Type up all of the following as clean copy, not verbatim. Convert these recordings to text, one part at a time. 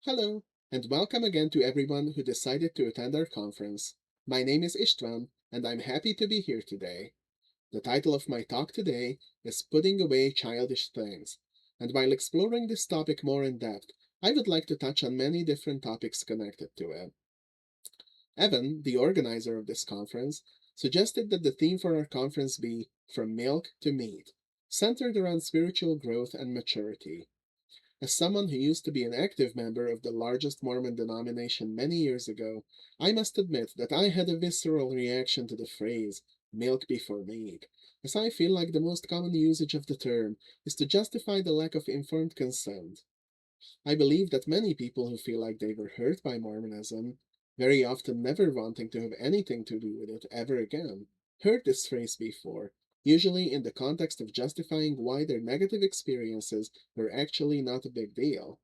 Hello, and welcome again to everyone who decided to attend our conference. My name is Istvan, and I'm happy to be here today. The title of my talk today is Putting Away Childish Things, and while exploring this topic more in depth, I would like to touch on many different topics connected to it. Evan, the organizer of this conference, suggested that the theme for our conference be From Milk to Meat, centered around spiritual growth and maturity. As someone who used to be an active member of the largest Mormon denomination many years ago, I must admit that I had a visceral reaction to the phrase, milk before meat, as I feel like the most common usage of the term is to justify the lack of informed consent. I believe that many people who feel like they were hurt by Mormonism, very often never wanting to have anything to do with it ever again, heard this phrase before, usually in the context of justifying why their negative experiences were actually not a big deal.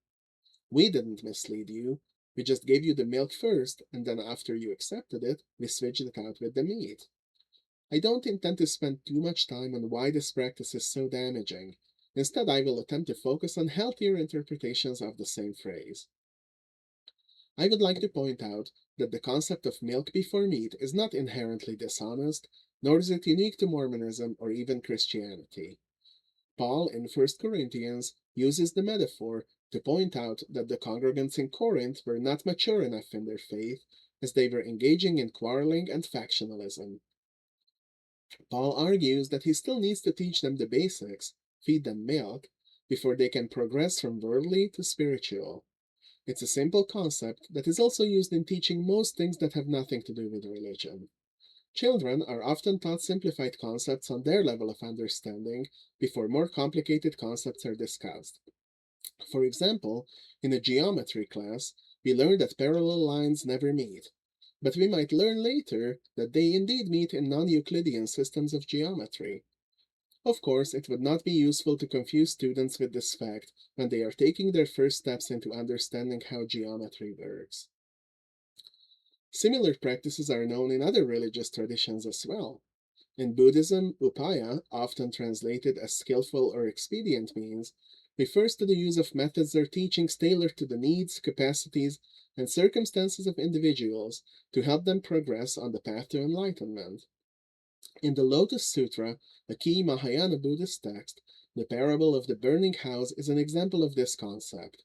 We didn't mislead you. We just gave you the milk first, and then after you accepted it, we switched it out with the meat. I don't intend to spend too much time on why this practice is so damaging. Instead, I will attempt to focus on healthier interpretations of the same phrase. I would like to point out that the concept of milk before meat is not inherently dishonest, nor is it unique to Mormonism or even Christianity. Paul in 1 Corinthians uses the metaphor to point out that the congregants in Corinth were not mature enough in their faith, as they were engaging in quarreling and factionalism. Paul argues that he still needs to teach them the basics, feed them milk, before they can progress from worldly to spiritual. It's a simple concept that is also used in teaching most things that have nothing to do with religion. Children are often taught simplified concepts on their level of understanding before more complicated concepts are discussed. For example, in a geometry class, we learn that parallel lines never meet, but we might learn later that they indeed meet in non-Euclidean systems of geometry. Of course, it would not be useful to confuse students with this fact when they are taking their first steps into understanding how geometry works. Similar practices are known in other religious traditions as well. In Buddhism, upaya, often translated as skillful or expedient means, refers to the use of methods or teachings tailored to the needs, capacities, and circumstances of individuals to help them progress on the path to enlightenment. In the Lotus Sutra, a key Mahayana Buddhist text, the parable of the burning house is an example of this concept.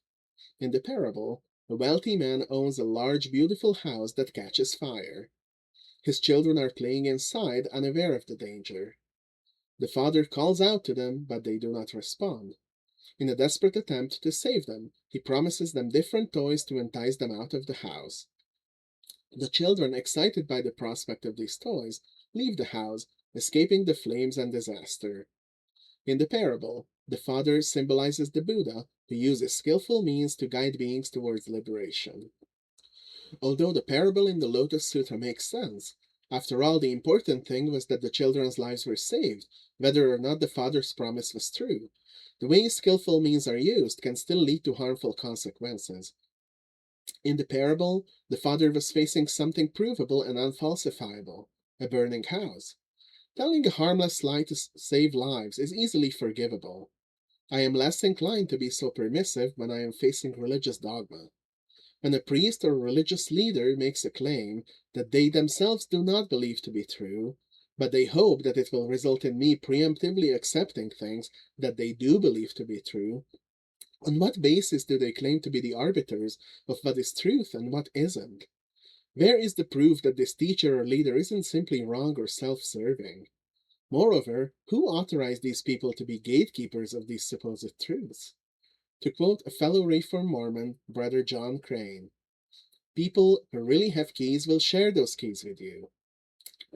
In the parable, a wealthy man owns a large, beautiful house that catches fire. His children are playing inside, unaware of the danger. The father calls out to them, but they do not respond. In a desperate attempt to save them, he promises them different toys to entice them out of the house. The children, excited by the prospect of these toys, leave the house, escaping the flames and disaster. In the parable, the father symbolizes the Buddha, who uses skillful means to guide beings towards liberation. Although the parable in the Lotus Sutra makes sense, after all, the important thing was that the children's lives were saved, whether or not the father's promise was true. The way skillful means are used can still lead to harmful consequences. In the parable, the father was facing something provable and unfalsifiable, a burning house. Telling a harmless lie to save lives is easily forgivable. I am less inclined to be so permissive when I am facing religious dogma. When a priest or religious leader makes a claim that they themselves do not believe to be true, but they hope that it will result in me preemptively accepting things that they do believe to be true, on what basis do they claim to be the arbiters of what is truth and what isn't? Where is the proof that this teacher or leader isn't simply wrong or self-serving? Moreover, who authorized these people to be gatekeepers of these supposed truths? To quote a fellow Reformed Mormon, Brother John Crane, people who really have keys will share those keys with you.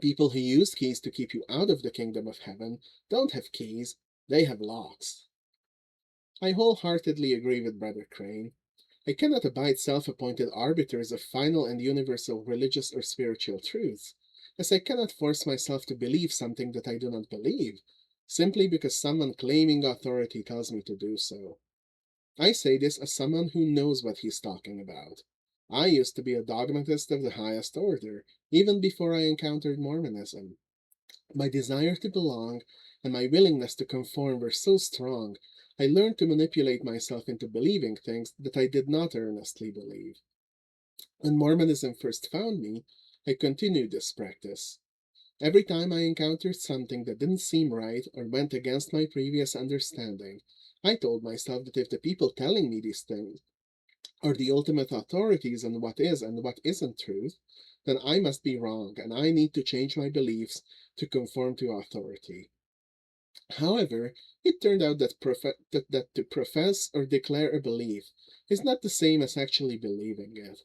People who use keys to keep you out of the kingdom of heaven don't have keys, they have locks. I wholeheartedly agree with Brother Crane. I cannot abide self-appointed arbiters of final and universal religious or spiritual truths, as I cannot force myself to believe something that I do not believe, simply because someone claiming authority tells me to do so. I say this as someone who knows what he's talking about. I used to be a dogmatist of the highest order, even before I encountered Mormonism. My desire to belong and my willingness to conform were so strong, I learned to manipulate myself into believing things that I did not earnestly believe. When Mormonism first found me, I continued this practice. Every time I encountered something that didn't seem right or went against my previous understanding, I told myself that if the people telling me these things are the ultimate authorities on what is and what isn't truth, then I must be wrong and I need to change my beliefs to conform to authority. However, it turned out that to profess or declare a belief is not the same as actually believing it.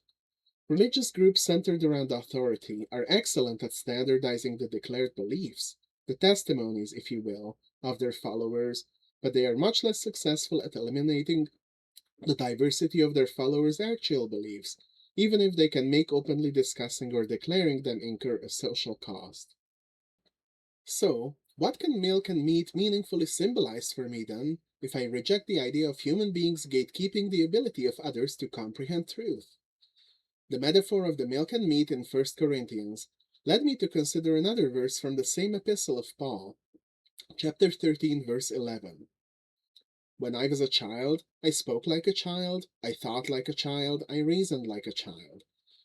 Religious groups centered around authority are excellent at standardizing the declared beliefs, the testimonies, if you will, of their followers, but they are much less successful at eliminating the diversity of their followers' actual beliefs, even if they can make openly discussing or declaring them incur a social cost. So, what can milk and meat meaningfully symbolize for me then, if I reject the idea of human beings gatekeeping the ability of others to comprehend truth? The metaphor of the milk and meat in 1 Corinthians led me to consider another verse from the same epistle of Paul, chapter 13, verse 11. When I was a child, I spoke like a child, I thought like a child, I reasoned like a child.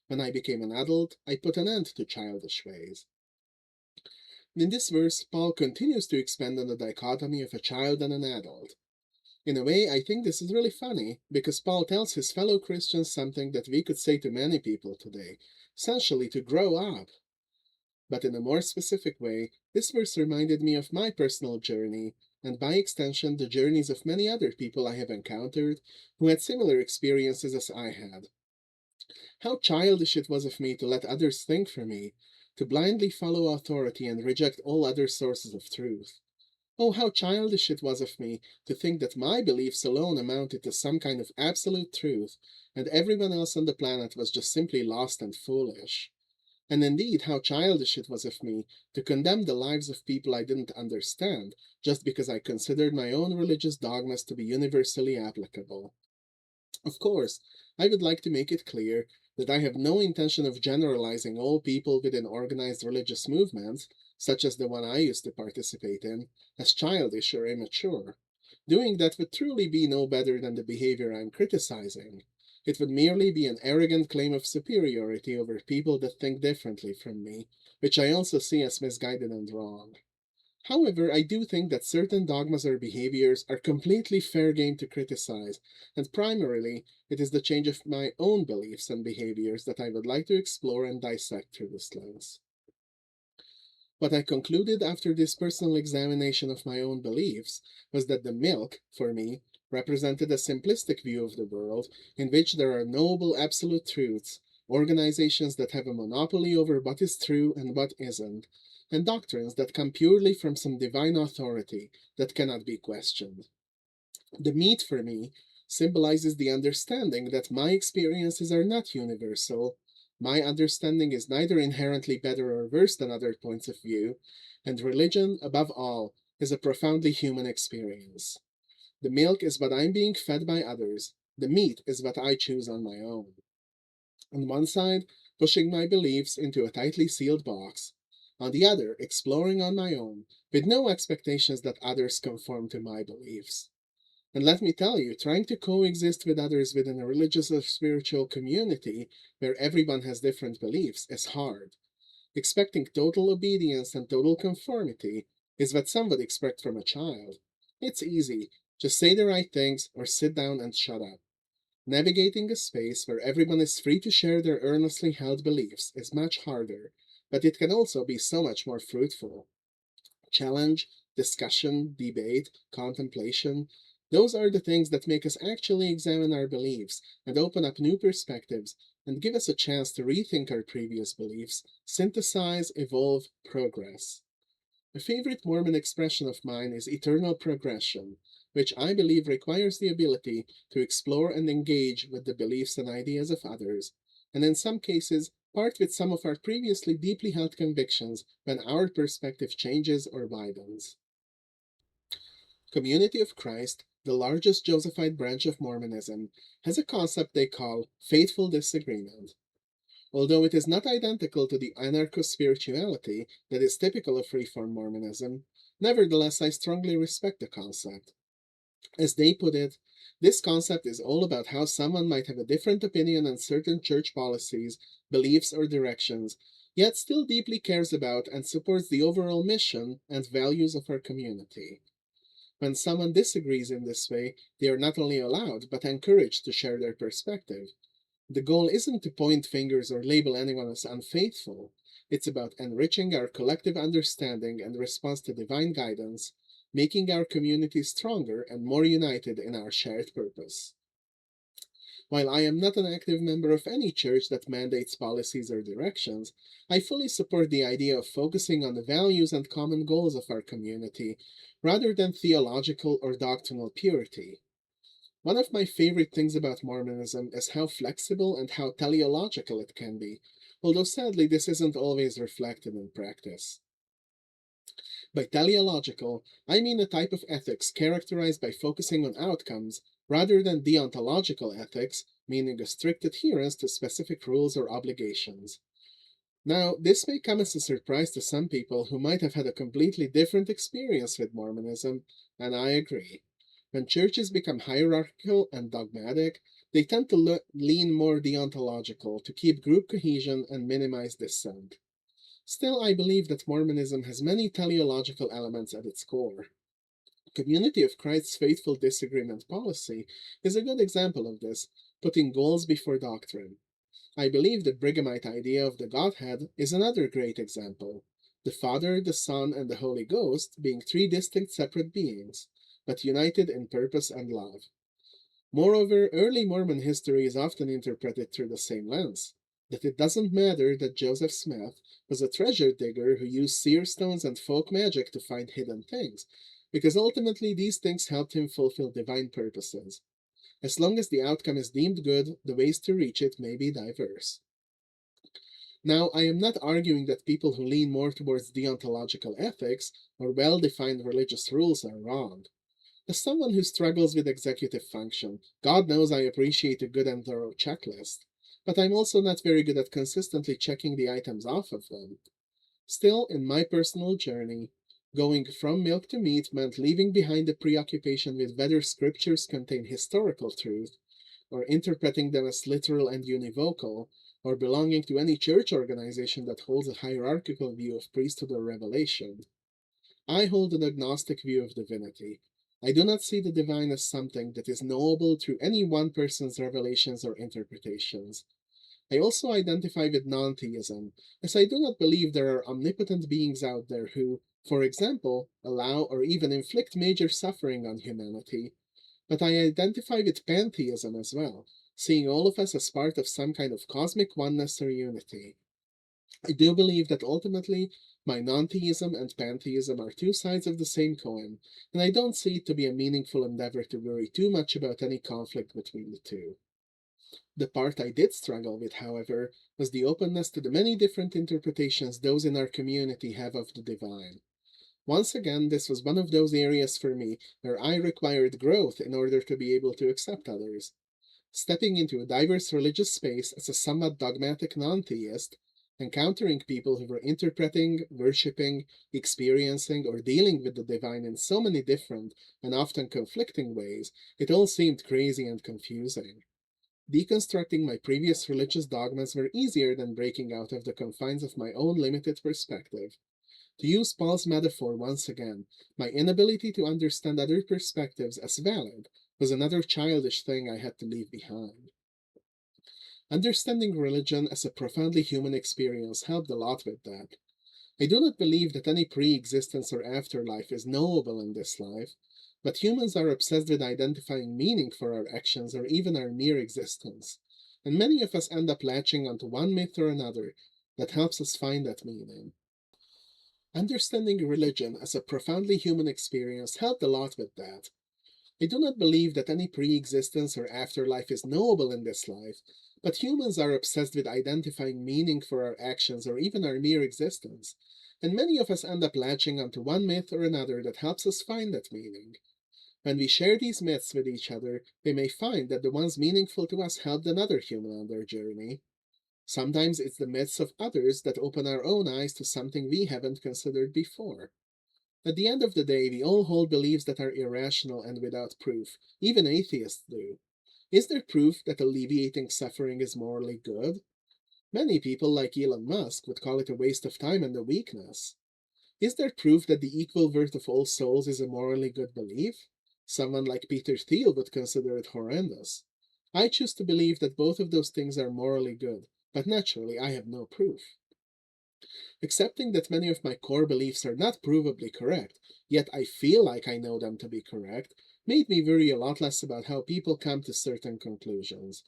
When I became an adult, I put an end to childish ways. In this verse, Paul continues to expand on the dichotomy of a child and an adult. In a way, I think this is really funny, because Paul tells his fellow Christians something that we could say to many people today, essentially to grow up. But in a more specific way, this verse reminded me of my personal journey, and by extension, the journeys of many other people I have encountered who had similar experiences as I had. How childish it was of me to let others think for me, to blindly follow authority and reject all other sources of truth. Oh, how childish it was of me to think that my beliefs alone amounted to some kind of absolute truth, and everyone else on the planet was just simply lost and foolish. And indeed, how childish it was of me to condemn the lives of people I didn't understand, just because I considered my own religious dogmas to be universally applicable. Of course, I would like to make it clear that I have no intention of generalizing all people within organized religious movements, such as the one I used to participate in, as childish or immature. Doing that would truly be no better than the behavior I'm criticizing. It would merely be an arrogant claim of superiority over people that think differently from me, which I also see as misguided and wrong. However, I do think that certain dogmas or behaviors are completely fair game to criticize, and primarily, it is the change of my own beliefs and behaviors that I would like to explore and dissect through this lens. What I concluded after this personal examination of my own beliefs was that the milk, for me, represented a simplistic view of the world in which there are knowable absolute truths, organizations that have a monopoly over what is true and what isn't, and doctrines that come purely from some divine authority that cannot be questioned. The meat, for me, symbolizes the understanding that my experiences are not universal. My understanding is neither inherently better or worse than other points of view, and religion, above all, is a profoundly human experience. The milk is what I'm being fed by others, the meat is what I choose on my own. On one side, pushing my beliefs into a tightly sealed box. On the other, exploring on my own, with no expectations that others conform to my beliefs. And let me tell you, trying to coexist with others within a religious or spiritual community where everyone has different beliefs is hard. Expecting total obedience and total conformity is what some would expect from a child. It's easy. Just say the right things or sit down and shut up. Navigating a space where everyone is free to share their earnestly held beliefs is much harder, but it can also be so much more fruitful. Challenge, discussion, debate, contemplation, those are the things that make us actually examine our beliefs and open up new perspectives and give us a chance to rethink our previous beliefs, synthesize, evolve, progress. A favorite Mormon expression of mine is eternal progression, which I believe requires the ability to explore and engage with the beliefs and ideas of others, and in some cases, part with some of our previously deeply held convictions when our perspective changes or widens. Community of Christ, the largest Josephite branch of Mormonism, has a concept they call faithful disagreement. Although it is not identical to the anarcho-spirituality that is typical of Reformed Mormonism, nevertheless I strongly respect the concept. As they put it, this concept is all about how someone might have a different opinion on certain church policies, beliefs, or directions, yet still deeply cares about and supports the overall mission and values of our community. When someone disagrees in this way, they are not only allowed but encouraged to share their perspective. The goal isn't to point fingers or label anyone as unfaithful. It's about enriching our collective understanding and response to divine guidance, making our community stronger and more united in our shared purpose. While I am not an active member of any church that mandates policies or directions, I fully support the idea of focusing on the values and common goals of our community, rather than theological or doctrinal purity. One of my favorite things about Mormonism is how flexible and how teleological it can be, although sadly this isn't always reflected in practice. By teleological, I mean a type of ethics characterized by focusing on outcomes rather than deontological ethics, meaning a strict adherence to specific rules or obligations. Now, this may come as a surprise to some people who might have had a completely different experience with Mormonism, and I agree. When churches become hierarchical and dogmatic, they tend to lean more deontological to keep group cohesion and minimize dissent. Still, I believe that Mormonism has many teleological elements at its core. Community of Christ's faithful disagreement policy is a good example of this, putting goals before doctrine. I believe the Brighamite idea of the Godhead is another great example. The Father, the Son, and the Holy Ghost being three distinct separate beings, but united in purpose and love. Moreover, early Mormon history is often interpreted through the same lens. That it doesn't matter that Joseph Smith was a treasure digger who used seer stones and folk magic to find hidden things, because ultimately these things helped him fulfill divine purposes. As long as the outcome is deemed good, the ways to reach it may be diverse. Now, I am not arguing that people who lean more towards deontological ethics or well defined religious rules are wrong. As someone who struggles with executive function, God knows I appreciate a good and thorough checklist, but I'm also not very good at consistently checking the items off of them. Still, in my personal journey, going from milk to meat meant leaving behind the preoccupation with whether scriptures contain historical truth, or interpreting them as literal and univocal, or belonging to any church organization that holds a hierarchical view of priesthood or revelation. I hold an agnostic view of divinity. I do not see the divine as something that is knowable through any one person's revelations or interpretations. I also identify with non theism, as I do not believe there are omnipotent beings out there who, for example, allow or even inflict major suffering on humanity. But I identify with pantheism as well, seeing all of us as part of some kind of cosmic oneness or unity. I do believe that ultimately, my non theism and pantheism are two sides of the same coin, and I don't see it to be a meaningful endeavor to worry too much about any conflict between the two. The part I did struggle with, however, was the openness to the many different interpretations those in our community have of the divine. Once again, this was one of those areas for me where I required growth in order to be able to accept others. Stepping into a diverse religious space as a somewhat dogmatic non theist, encountering people who were interpreting, worshipping, experiencing, or dealing with the divine in so many different and often conflicting ways, it all seemed crazy and confusing. Deconstructing my previous religious dogmas were easier than breaking out of the confines of my own limited perspective. To use Paul's metaphor once again, my inability to understand other perspectives as valid was another childish thing I had to leave behind. Understanding religion as a profoundly human experience helped a lot with that. I do not believe that any pre existence or afterlife is knowable in this life, but humans are obsessed with identifying meaning for our actions or even our mere existence, and many of us end up latching onto one myth or another that helps us find that meaning. Understanding religion as a profoundly human experience helped a lot with that. I do not believe that any pre existence or afterlife is knowable in this life, but humans are obsessed with identifying meaning for our actions or even our mere existence, and many of us end up latching onto one myth or another that helps us find that meaning. When we share these myths with each other, we may find that the ones meaningful to us helped another human on their journey. Sometimes it's the myths of others that open our own eyes to something we haven't considered before. At the end of the day, we all hold beliefs that are irrational and without proof. Even atheists do. Is there proof that alleviating suffering is morally good? Many people, like Elon Musk, would call it a waste of time and a weakness. Is there proof that the equal worth of all souls is a morally good belief? Someone like Peter Thiel would consider it horrendous. I choose to believe that both of those things are morally good, but naturally I have no proof. Accepting that many of my core beliefs are not provably correct, yet I feel like I know them to be correct, made me worry a lot less about how people come to certain conclusions.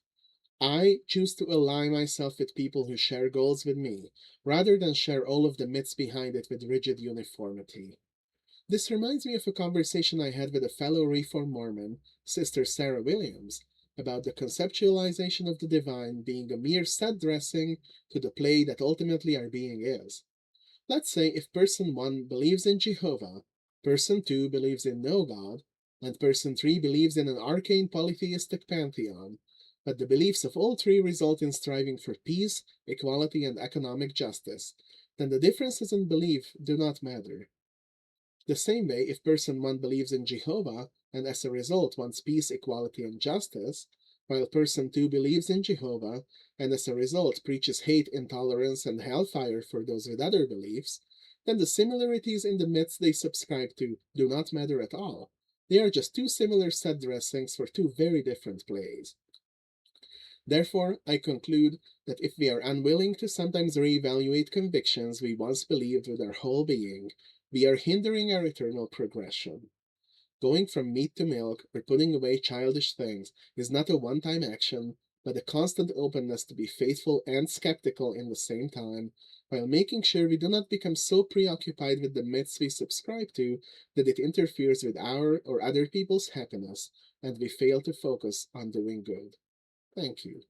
I choose to align myself with people who share goals with me, rather than share all of the myths behind it with rigid uniformity. This reminds me of a conversation I had with a fellow Reformed Mormon, Sister Sarah Williams, about the conceptualization of the divine being a mere set dressing to the play that ultimately our being is. Let's say if person 1 believes in Jehovah, person 2 believes in no God, and person 3 believes in an arcane polytheistic pantheon, but the beliefs of all three result in striving for peace, equality, and economic justice, then the differences in belief do not matter. The same way, if person 1 believes in Jehovah and as a result wants peace, equality, and justice, while person 2 believes in Jehovah and as a result preaches hate, intolerance, and hellfire for those with other beliefs, then the similarities in the myths they subscribe to do not matter at all. They are just two similar set dressings for two very different plays. Therefore, I conclude that if we are unwilling to sometimes reevaluate convictions we once believed with our whole being, we are hindering our eternal progression. Going from meat to milk or putting away childish things is not a one time action, but a constant openness to be faithful and skeptical in the same time, while making sure we do not become so preoccupied with the myths we subscribe to that it interferes with our or other people's happiness and we fail to focus on doing good. Thank you.